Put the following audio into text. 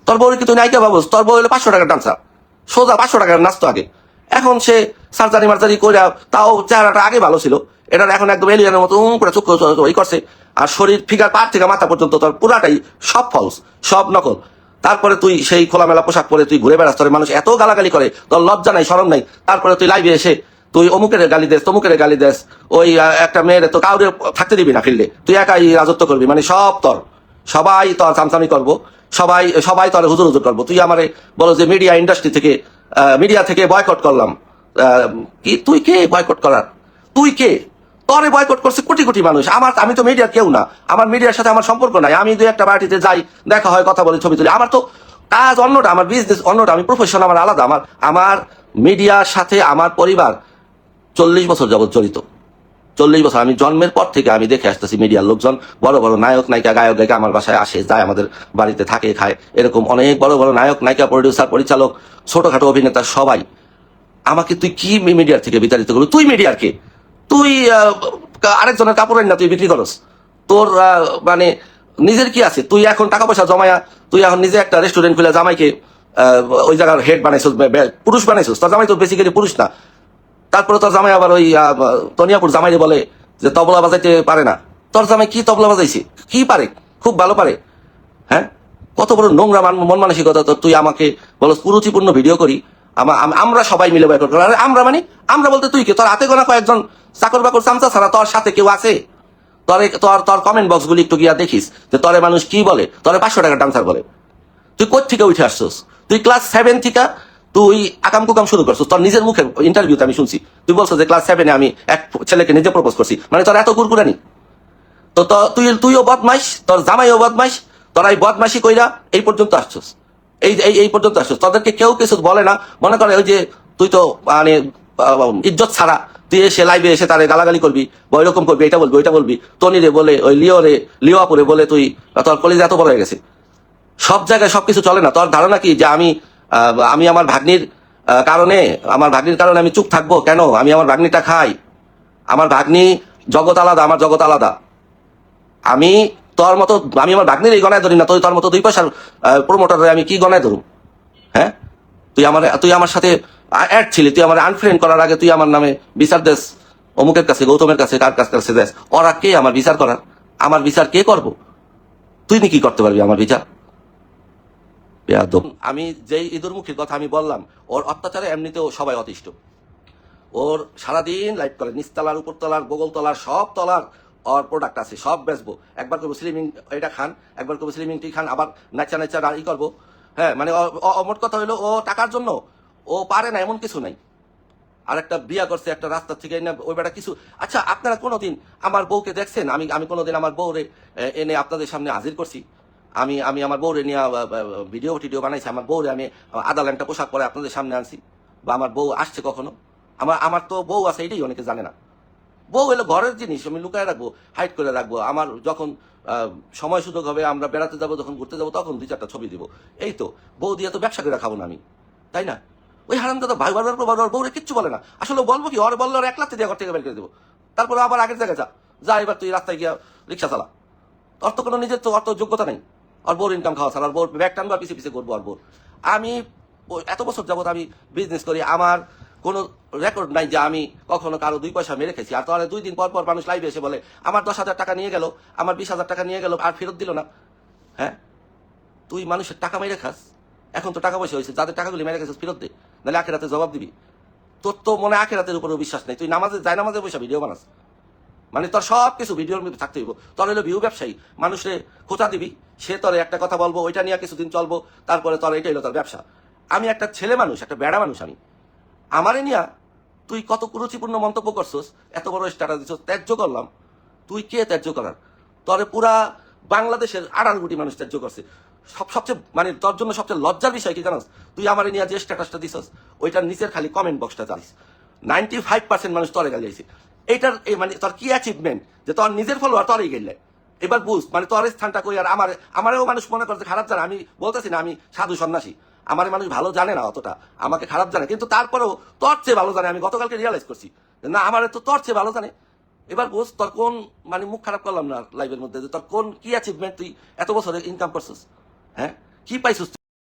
তোর বউরে কি তুই নায়িকা ভাবস? তোর বউ হলো 500 টাকার ডান্সার, সোজা 500 টাকার নাচতো আগে। এখন সে সার্জারি মার্জারি করে, তাও চেহারাটা আগে ভালো ছিল, এটার এখন একদম এলিয়ানের মতো করে চোখ ওই করছে। আর শরীর ফিগার পা থেকে মাথা পর্যন্ত তোর পুরাটাই সব ফলস, সব নকল। তারপরে তুই সেই খোলামেলা পোশাক পরে তুই ঘুরে বেড়াস, তোর মানুষ এত গালাগালি করে, তোর লজ্জা নাই শরম নাই। তারপরে তুই লাইভে এসে তুই অমুকের গালি দেস, তমুকের গালি দেস, ওই একটা মেয়ের তো কাউরে থাকতে দিবি না ফিল্ডে, তুই একাই রাজত্ব করবি, মানে সব তোর, সবাই তোর চামচামি করবো, সবাই সবাই তোর হুজুর হুজুর করবো। তুই আমারে বলো যে মিডিয়া ইন্ডাস্ট্রি থেকে, মিডিয়া থেকে বয়কট করলাম। কি তুই কে বয়কট করার? তুই কে? তরে বয়কট করছে কোটি কোটি মানুষ। আমি তো মিডিয়ার কেউ না, আমার মিডিয়ার সাথে আমার সম্পর্ক নাই। আমি দুই একটা পার্টিতে যাই, দেখা হয়, কথা বলি, ছবি তুলি। আমার তো কাজ অন্যটা, আমার বিজনেস অন্যটা, আমি প্রফেশন আমার আলাদা। আমার মিডিয়ার সাথে আমার পরিবার 40 বছর যাবৎ জড়িত। 40 বছর, আমি জন্মের পর থেকে আমি দেখে আসতেছি মিডিয়ার লোকজন, বড় বড় নায়ক নায়িকা, গায়ক গায়িকা আমার বাসায় আসে যায়, আমাদের বাড়িতে থাকে, খায়। এরকম অনেক বড় বড় নায়ক নায়িকা, প্রডিউসার, পরিচালক, ছোটখাটো অভিনেতা সবাই। আমাকে তুই কি মিডিয়ার থেকে বিতাড়িত করবি? তুই মিডিয়ার কে? তুই আরেকজনের কাপড় না তুই বিক্রি করস? তোর মানে নিজের কি আছে? তুই এখন টাকা পয়সা জমায়া তুই এখন নিজে একটা রেস্টুরেন্ট খুলে জামাইকে ওই জায়গার হেড বানাইছিস, পুরুষ বানাইছিস। তোর জামাই তো বেসিক্যালি পুরুষ না। তারপরে তোর জামাই আবার ওই তনিয়াপুর জামাইরে বলে যে তবলা বাজাইতে পারে না। তোর জামাই কি তবলা বাজাইছে? কি পারে? খুব ভালো পারে। হ্যাঁ, কত বড় নোংরা মন মানসিকতা তোর! তুই আমাকে বলো কুরুচিপূর্ণ ভিডিও করি, আমরা সবাই মিলে বয়কট করি। আমরা মানে আমরা বলতে তুই কে? তোর হাতে গোনা কয়েকজন চাকর বাকর চামচা ছাড়া তোর সাথে কেউ আছে? তোর তোর তোর কমেন্ট বক্স গুলি একটু গিয়া দেখিস যে তোরে মানুষ কি বলে। তোরে 500 টাকার ডান্সার বলে। তুই কোথা থেকে উঠে আসছিস? তুই ক্লাস 7 থেকে তুই আকাম কুকাম শুরু করছিস। তোর নিজের মুখে ইন্টারভিউতে আমি শুনছি তুই বলছো যে ক্লাস 7-এ আমি এক ছেলেকে নিজে প্রপোজ করছি। মানে তোর এত কুরকুরানি? তো তুইও বদমাইশ, তোর জামাইও বদমাইশ, তোরা এই বদমাইশি কইরা এই পর্যন্ত আসছিস। এই পর্যন্ত আসছিস। তোদেরকে কেউ কিছু বলে না। মনে করে ওই যে তুই তো মানে ইজ্জত ছাড়া তুই এসে লাইভে এসে তারে গালাগালি করবি, বা ওইরকম করবি, এটা বলবি, ওইটা বলবি। তনি রে বলে, ওই লিওয়াপুরে বলে তুই, তোর কলেজে এত বড় হয়ে গেছে। সব জায়গায় সবকিছু চলে না। তোর ধারণা কি যে আমি আমার ভাগ্নির কারণে, আমি চুপ থাকবো? কেন? আমি আমার ভাগ্নিটা খাই। আমার ভাগ্নি জগৎ আলাদা, আমার জগৎ আলাদা। আমি তোর মতো, আমি আমার ভাগ্নির এই গণায় ধরি না। তোর মতো 2 পয়সার প্রমোটারে আমি কি গণায় ধরুম? হ্যাঁ, তুই আমার সাথে অ্যাড ছিলি, তুই আমার আনফ্রেন্ড করার আগে তুই আমার নামে বিচার দেস অমুকের কাছে, গৌতমের কাছে, কার কাছে দেস। ওরা কে আমার বিচার করার? আমার বিচার কে করবো? তুই কি করতে পারবি আমার বিচার? আমি যেই ইঁদুরমুখীর কথা আমি বললাম, ওর অত্যাচারে এমনিতেও সবাই অতিষ্ঠ। ওর সারাদিন লাইভ করে, নিচতলার, উপরতলার, গোগলতলার, সব তলার ওর প্রোডাক্ট আছে, সব বেচবো। একবার করবো স্লিমিং এটা খান, একবার করবো স্লিমিং টি খান, আবার নাচা নাচা ই করবো। হ্যাঁ, মানে মোট কথা হইলো ও টাকার জন্য ও পারে না এমন কিছু নাই। আর একটা বিয়া করছে একটা রাস্তার থেকে এনে, ওই বেটা কিছু। আচ্ছা, আপনারা কোনোদিন আমার বউকে দেখছেন? আমি কোনোদিন আমার বউরে এনে আপনাদের সামনে হাজির করছি? আমি আমার বউরে নিয়ে ভিডিও টিডিও বানাইছি? আমার বউরে আমি আদা ল্যাংটা পোশাক পরে আপনাদের সামনে আনছি? বা আমার বউ আসছে কখনো? আমার তো বউ আছে, এটাই অনেকে জানে না। বউ হলো ঘরের জিনিস, আমি লুকায় রাখবো, হাইড করে রাখবো। আমার যখন সময় সুযোগ হবে, আমরা বেড়াতে যাবো, যখন ঘুরতে যাবো, তখন 2-4টা ছবি দিব। এই তো, বউ দিয়ে তো ব্যবসা করে খাবো না আমি, তাই না? ওই হারামদাদা ভাই বারবার বউরে কিচ্ছু বলে না। আসলে বলবো কি, ওরে বললে ওর 1 লাখ দিয়ে ঘর থেকে বের করে দেবো। তারপরে আবার আগের জায়গায় যা এবার তুই রাস্তায় গিয়া রিক্সা চালা। ওর তো কোনো নিজের তো অত যোগ্যতা নেই। আর বোর ইনকাম খাওয়া ছাড়া, আর বোর ব্যাগ টানবো, পিছিয়ে পিছিয়ে করবো। আর বোর আমি এত বছর যাবত আমি বিজনেস করি, আমার কোনো রেকর্ড নাই যে আমি কখনো কারো 2 পয়সা মেরে খেয়েছি। আর তাহলে 2 দিন পর পর মানুষ লাইভে এসে বলে আমার 10,000 টাকা নিয়ে গেল, আমার 20,000 টাকা নিয়ে গেল, আর ফেরত দিল না। হ্যাঁ, তুই মানুষের টাকা মেরে খাস? এখন তো টাকা পয়সা হয়েছে, যাদের টাকাগুলি মেরে খাস ফেরত দে, নাহলে আখেরাতে জবাব দিবি। তোর তো মনে আখেরাতের উপরেও বিশ্বাস নেই। তুই নামাজে পয়সা ভিডিও বানাস, মানে তোর সব কিছু ভিডিওর মধ্যে থাকতে হইব। তোর হলো ভিউ ব্যবসায়ী, মানুষে খোঁচা দিবি, সে তোরে একটা কথা বলবো, ওইটা নিয়ে কিছুদিন চলবো, তারপরে তোর এটাই হলো তোর ব্যবসা। আমি একটা ছেলে মানুষ, একটা বেড়া মানুষ। আমারে নিয়া তুই কত কুরুচিপূর্ণ মন্তব্য করছস, এত বড় স্ট্যাটাস দিছস, ত্যায্য করলাম। তুই কে ত্যায্য করার? তোরে পুরা বাংলাদেশের 18 কোটি মানুষ ত্যায্য করছে। সবচেয়ে মানে তোর জন্য সবচেয়ে লজ্জার বিষয় কি জানাস? তুই আমারে নিয়ে যে স্ট্যাটাসটা দিছস, ওইটার নিচের খালি কমেন্ট বক্সটা জানিস 95% মানুষ তোরে গালিয়েছে। এইটার মানে তোর কি অ্যাচিভমেন্ট যে তোর নিজের ফলোয়ার তোরই গেলে? এবার বুঝ, মানে তোর স্থানটা কই। আর আমারও মানুষ মনে করছে খারাপ জানে। আমি বলতেছি না আমি সাধু সন্ন্যাসী, আমার মানুষ ভালো জানে না অতটা, আমাকে খারাপ জানে, কিন্তু তারপরেও তোর চেয়ে ভালো জানে। আমি গতকালকে রিয়ালাইজ করছি না, আমার তো তোর চেয়ে ভালো জানে। এবার বুঝ তোর কোন, মানে মুখ খারাপ করলাম না লাইভের মধ্যে, যে তোর কোন কি অ্যাচিভমেন্ট, তুই এত বছরে ইনকাম করছিস, হ্যাঁ, কি পাইছিস?